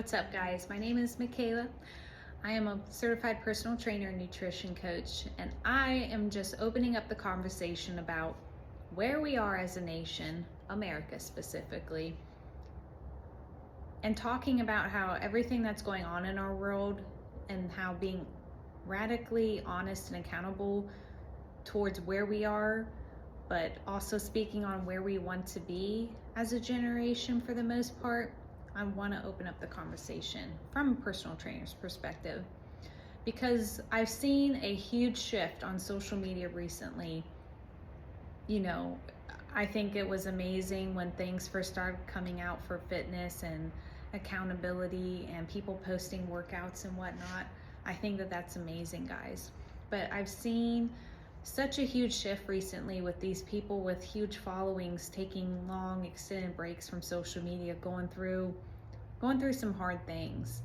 What's up, guys? My name is Michaela. I am a certified personal trainer and nutrition coach, and I am just opening up the conversation about where we are as a nation, America specifically, and talking about how everything that's going on in our world and how being radically honest and accountable towards where we are, but also speaking on where we want to be as a generation for the most part. I want to open up the conversation from a personal trainer's perspective because I've seen a huge shift on social media recently. I think it was amazing when things first started coming out for fitness and accountability and people posting workouts and whatnot. I think that that's amazing, guys. But I've seen such a huge shift recently with these people with huge followings taking long extended breaks from social media, going through some hard things.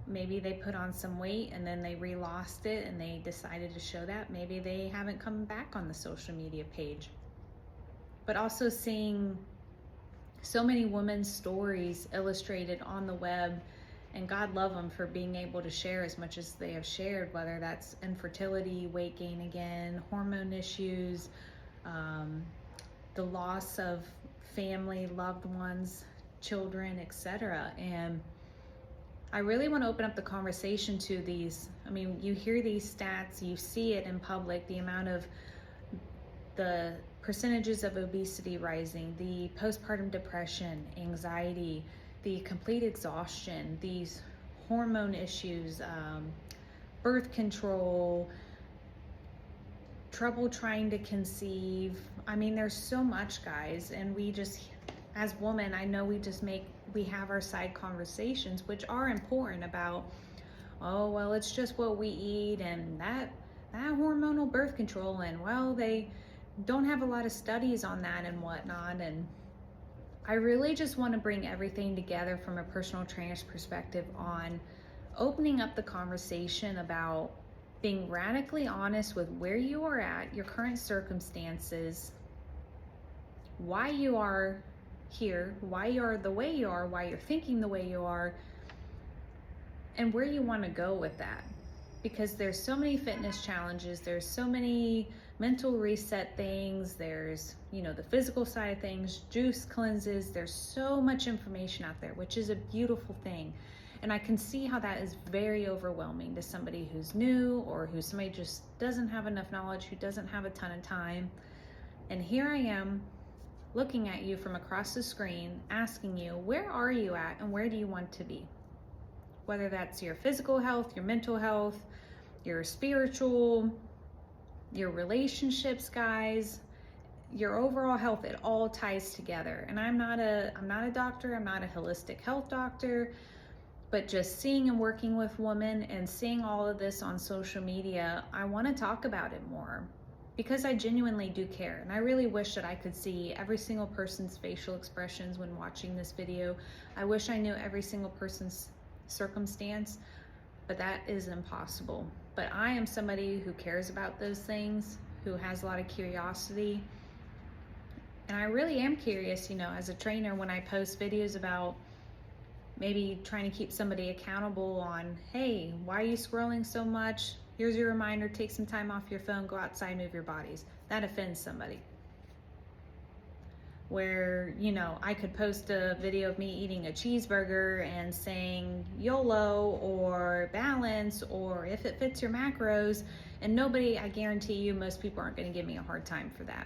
Maybe they put on some weight and then they re-lost it and they decided to show that. Maybe they haven't come back on the social media page. But also seeing so many women's stories illustrated on the web, and God love them for being able to share as much as they have shared, whether that's infertility, weight gain again, hormone issues, the loss of family, loved ones, children, etc. And I really want to open up the conversation to these. You hear these stats, you see it in public, the amount of the percentages of obesity rising, the postpartum depression, anxiety, the complete exhaustion, these hormone issues, birth control, trouble trying to conceive. There's so much, guys, and we just, as women, I know we have our side conversations, which are important about, oh, well, it's just what we eat and that hormonal birth control, and well, they don't have a lot of studies on that and whatnot. And I really just want to bring everything together from a personal trainer's perspective on opening up the conversation about being radically honest with where you are at, your current circumstances, why you are here, why you're the way you are, why you're thinking the way you are, and where you want to go with that. Because there's so many fitness challenges, there's so many mental reset things, there's the physical side of things, juice cleanses, there's so much information out there, which is a beautiful thing. And I can see how that is very overwhelming to somebody who's new, or who somebody just doesn't have enough knowledge, who doesn't have a ton of time. And here I am looking at you from across the screen, asking you, where are you at and where do you want to be? Whether that's your physical health, your mental health, your spiritual, your relationships, guys, your overall health, it all ties together. And I'm not a doctor, I'm not a holistic health doctor, but just seeing and working with women and seeing all of this on social media, I want to talk about it more because I genuinely do care. And I really wish that I could see every single person's facial expressions when watching this video. I wish I knew every single person's circumstance, but that is impossible. But I am somebody who cares about those things, who has a lot of curiosity. And I really am curious, as a trainer, when I post videos about maybe trying to keep somebody accountable on, hey, why are you scrolling so much? Here's your reminder, take some time off your phone, go outside, move your bodies. That offends somebody. Where, I could post a video of me eating a cheeseburger and saying YOLO or balance or if it fits your macros, and nobody, I guarantee you, most people aren't going to give me a hard time for that.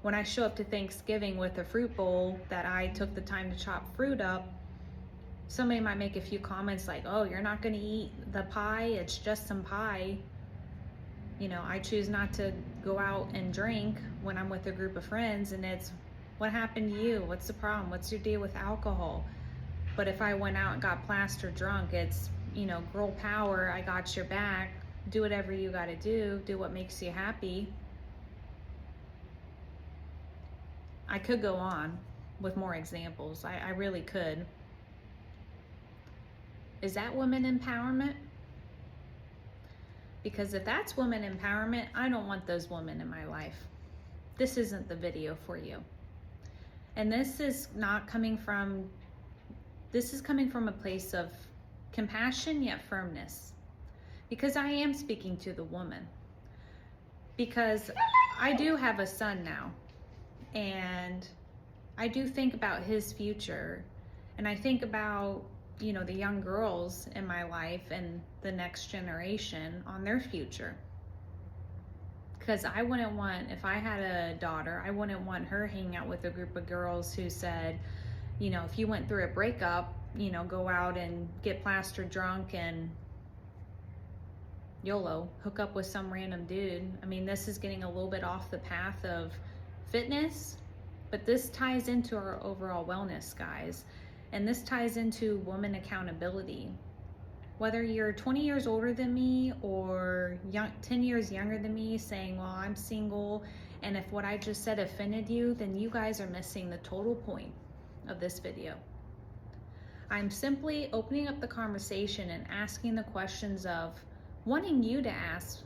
When I show up to Thanksgiving with a fruit bowl that I took the time to chop fruit up, somebody might make a few comments like, oh, you're not going to eat the pie, it's just some pie. I choose not to go out and drink when I'm with a group of friends, and it's, what happened to you? What's the problem? What's your deal with alcohol? But if I went out and got plastered drunk, it's, girl power, I got your back, do whatever you got to do what makes you happy. I could go on with more examples. I really could. Is that women empowerment? Because if that's women empowerment, I don't want those women in my life. This isn't the video for you. And this is not coming from this is coming from a place of compassion yet firmness, because I am speaking to the woman, because I do have a son now, and I do think about his future, and I think about, you know, the young girls in my life and the next generation on their future. Because I wouldn't want, if I had a daughter, I wouldn't want her hanging out with a group of girls who said, you know, if you went through a breakup, you know, go out and get plastered drunk and YOLO, hook up with some random dude. I mean, this is getting a little bit off the path of fitness, but this ties into our overall wellness, guys. And this ties into woman accountability. Whether you're 20 years older than me or 10 years younger than me saying, well, I'm single, and if what I just said offended you, then you guys are missing the total point of this video. I'm simply opening up the conversation and asking the questions of wanting you to ask,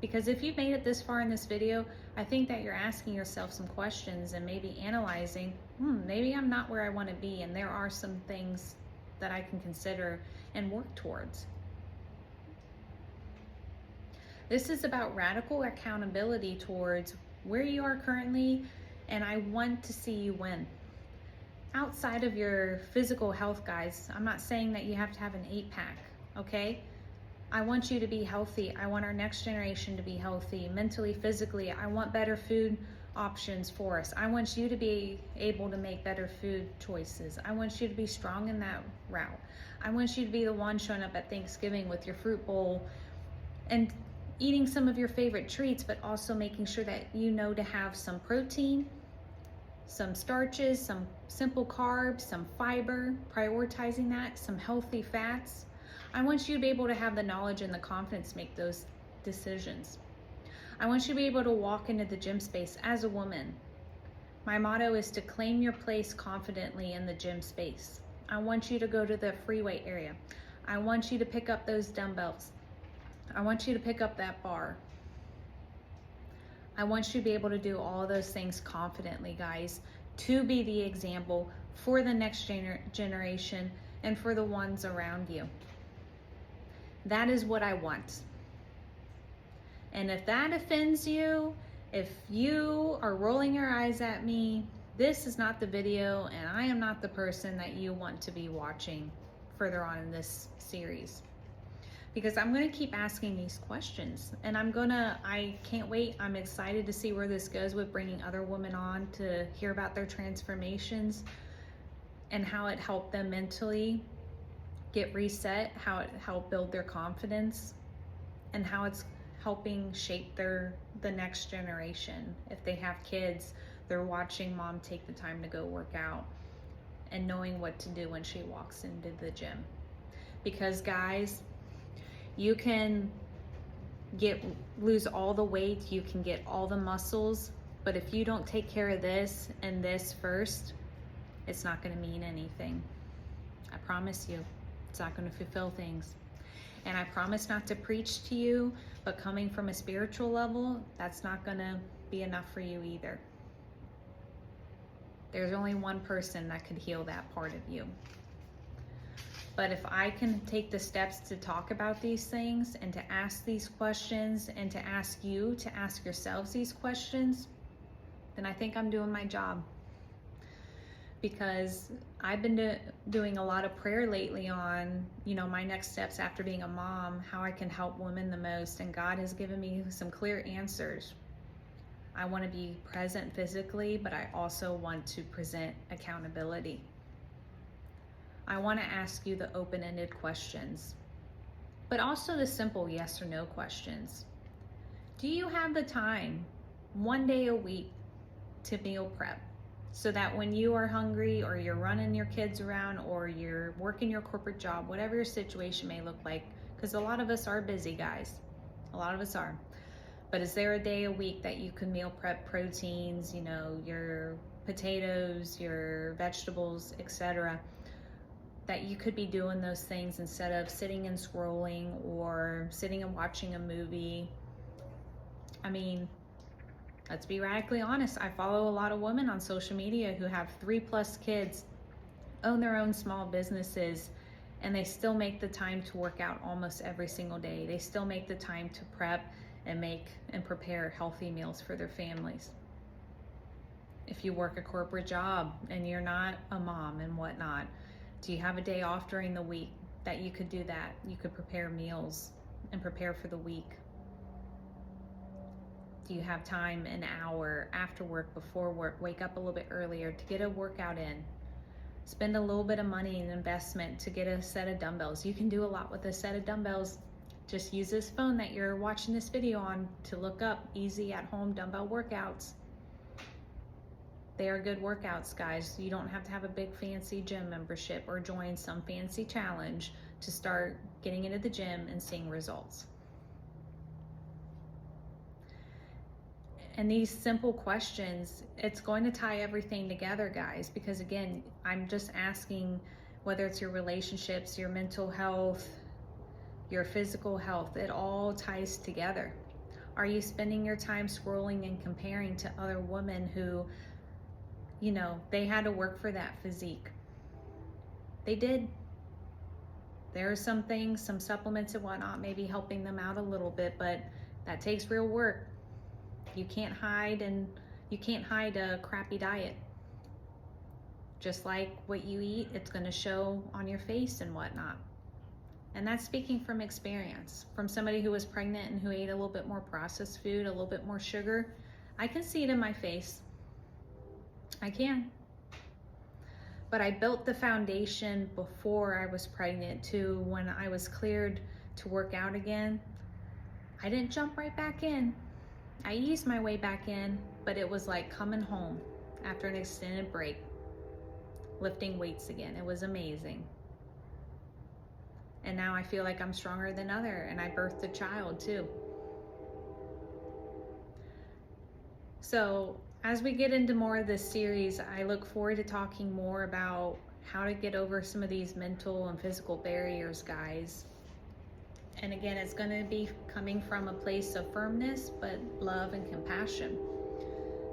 because if you've made it this far in this video, I think that you're asking yourself some questions and maybe analyzing, maybe I'm not where I want to be, and there are some things that I can consider and work towards. This is about radical accountability towards where you are currently, and I want to see you win. Outside of your physical health, guys, I'm not saying that you have to have an 8-pack, okay? I want you to be healthy. I want our next generation to be healthy, mentally, physically. I want better food options for us. I want you to be able to make better food choices. I want you to be strong in that route. I want you to be the one showing up at Thanksgiving with your fruit bowl and eating some of your favorite treats, but also making sure that you know to have some protein, some starches, some simple carbs, some fiber, prioritizing that, some healthy fats. I want you to be able to have the knowledge and the confidence to make those decisions. I want you to be able to walk into the gym space as a woman. My motto is to claim your place confidently in the gym space. I want you to go to the free weight area. I want you to pick up those dumbbells. I want you to pick up that bar. I want you to be able to do all of those things confidently, guys, to be the example for the next generation and for the ones around you. That is what I want. And if that offends you, if you are rolling your eyes at me, this is not the video, and I am not the person that you want to be watching further on in this series. Because I'm gonna keep asking these questions, and I can't wait. I'm excited to see where this goes with bringing other women on to hear about their transformations and how it helped them mentally get reset, how it helped build their confidence, and how it's helping shape the next generation. If they have kids, they're watching mom take the time to go work out and knowing what to do when she walks into the gym. Because guys, you can lose all the weight, you can get all the muscles, but if you don't take care of this and this first, it's not going to mean anything. I promise you, it's not going to fulfill things. And I promise not to preach to you, but coming from a spiritual level, that's not going to be enough for you either. There's only one person that could heal that part of you. But if I can take the steps to talk about these things and to ask these questions and to ask you to ask yourselves these questions, then I think I'm doing my job. Because I've been doing a lot of prayer lately on, my next steps after being a mom, how I can help women the most, and God has given me some clear answers. I want to be present physically, but I also want to present accountability. I want to ask you the open-ended questions, but also the simple yes or no questions. Do you have the time, one day a week, to meal prep? So that when you are hungry, or you're running your kids around, or you're working your corporate job, whatever your situation may look like, because a lot of us are busy, guys. A lot of us are. But is there a day a week that you can meal prep proteins, your potatoes, your vegetables, etc., that you could be doing those things instead of sitting and scrolling or sitting and watching a movie? I mean, let's be radically honest. I follow a lot of women on social media who have 3+ kids, own their own small businesses, and they still make the time to work out almost every single day. They still make the time to prep and make and prepare healthy meals for their families. If you work a corporate job and you're not a mom and whatnot, do you have a day off during the week that you could do that? You could prepare meals and prepare for the week. Do you have time, an hour after work, before work, wake up a little bit earlier to get a workout in? Spend a little bit of money in investment to get a set of dumbbells. You can do a lot with a set of dumbbells. Just use this phone that you're watching this video on to look up easy at home dumbbell workouts. They are good workouts, guys. You don't have to have a big fancy gym membership or join some fancy challenge to start getting into the gym and seeing results. And these simple questions, it's going to tie everything together, guys, because again, I'm just asking whether it's your relationships, your mental health, your physical health, it all ties together. Are you spending your time scrolling and comparing to other women who, you know, they had to work for that physique? They did. There are some things, some supplements and whatnot, maybe helping them out a little bit, but that takes real work. You can't hide a crappy diet. Just like what you eat, it's going to show on your face and whatnot. And that's speaking from experience, from somebody who was pregnant and who ate a little bit more processed food, a little bit more sugar. I can see it in my face. I can. But I built the foundation before I was pregnant to when I was cleared to work out again. I didn't jump right back in. I eased my way back in, but it was like coming home after an extended break, lifting weights again. It was amazing. And now I feel like I'm stronger than ever, and I birthed a child too. So as we get into more of this series, I look forward to talking more about how to get over some of these mental and physical barriers, guys. And again, it's going to be coming from a place of firmness, but love and compassion.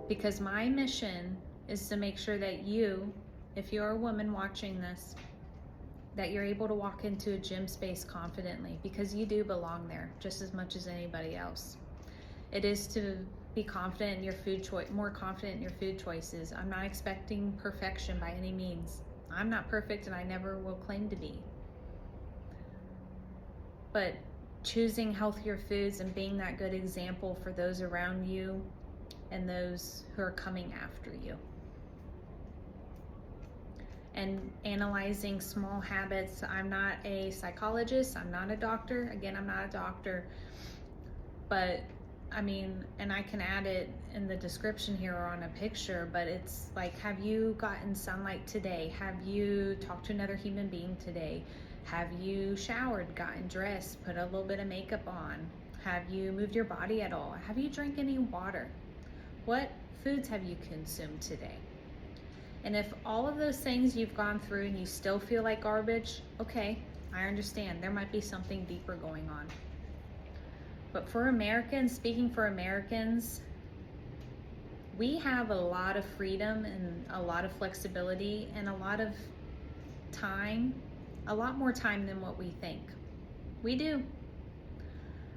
Because my mission is to make sure that you, if you're a woman watching this, that you're able to walk into a gym space confidently, because you do belong there just as much as anybody else. It is to be confident in your food choice, more confident in your food choices. I'm not expecting perfection by any means. I'm not perfect and I never will claim to be. But choosing healthier foods and being that good example for those around you and those who are coming after you. And analyzing small habits. I'm not a psychologist, I'm not a doctor. Again, I'm not a doctor, but I mean, and I can add it in the description here or on a picture, but it's like, have you gotten sunlight today? Have you talked to another human being today? Have you showered, gotten dressed, put a little bit of makeup on? Have you moved your body at all? Have you drank any water? What foods have you consumed today? And if all of those things you've gone through and you still feel like garbage, okay, I understand. There might be something deeper going on. But for Americans, speaking for Americans, we have a lot of freedom and a lot of flexibility and a lot of time, a lot more time than what we think. We do.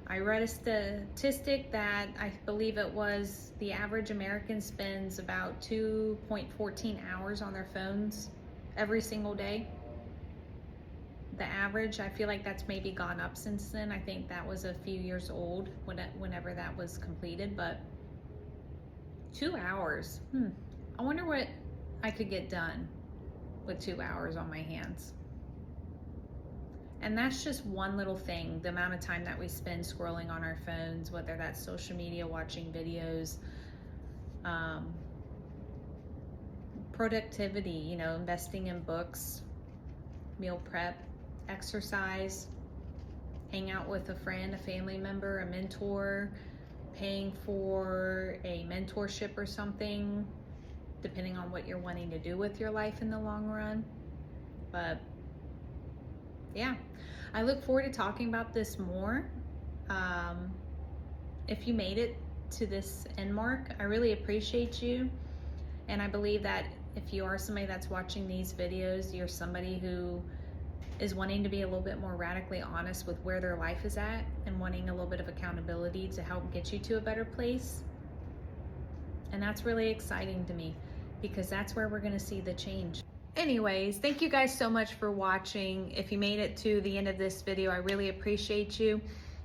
I read a statistic that I believe it was the average American spends about 2.14 hours on their phones every single day. The average, I feel like that's maybe gone up since then. I think that was a few years old whenever that was completed, but 2 hours. I wonder what I could get done with 2 hours on my hands. And that's just one little thing, the amount of time that we spend scrolling on our phones, whether that's social media, watching videos, productivity, you know, investing in books, meal prep, exercise, hang out with a friend, a family member, a mentor, paying for a mentorship or something, depending on what you're wanting to do with your life in the long run. But yeah, I look forward to talking about this more. If you made it to this end mark, I really appreciate you. And I believe that if you are somebody that's watching these videos, you're somebody who is wanting to be a little bit more radically honest with where their life is at and wanting a little bit of accountability to help get you to a better place. And that's really exciting to me, because that's where we're gonna see the change. Anyways, thank you guys so much for watching. If you made it to the end of this video, I really appreciate you.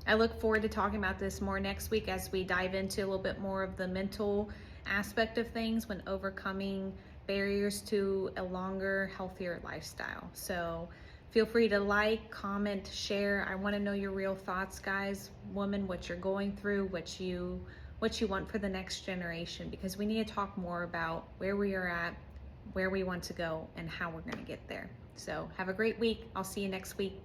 I look forward to talking about this more next week as we dive into a little bit more of the mental aspect of things when overcoming barriers to a longer, healthier lifestyle. So feel free to like, comment, share. I want to know your real thoughts, guys, women, what you're going through, what you want for the next generation, because we need to talk more about where we are at, where we want to go, and how we're going to get there. So have a great week. I'll see you next week.